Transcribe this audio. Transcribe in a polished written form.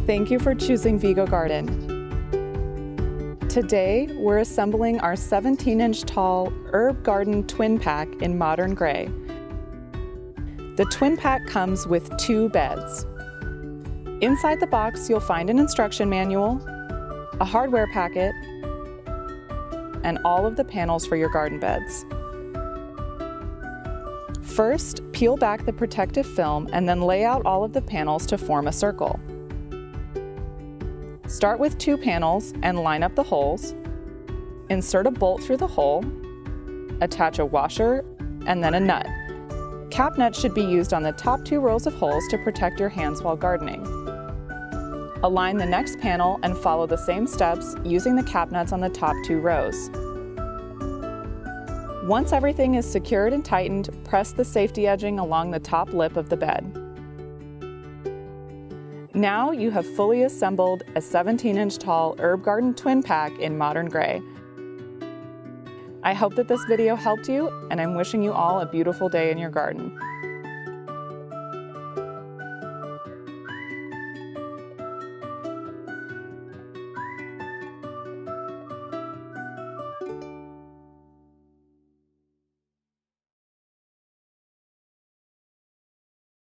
Thank you for choosing Vego Garden. Today, we're assembling our 17-inch tall herb garden twin pack in modern gray. The twin pack comes with 2 beds. Inside the box, you'll find an instruction manual, a hardware packet, and all of the panels for your garden beds. First, peel back the protective film and then lay out all of the panels to form a circle. Start with 2 panels and line up the holes. Insert a bolt through the hole, attach a washer, and then a nut. Cap nuts should be used on the top 2 rows of holes to protect your hands while gardening. Align the next panel and follow the same steps using the cap nuts on the top 2 rows. Once everything is secured and tightened, press the safety edging along the top lip of the bed. Now you have fully assembled a 17-inch tall herb garden twin pack in modern gray. I hope that this video helped you, and I'm wishing you all a beautiful day in your garden.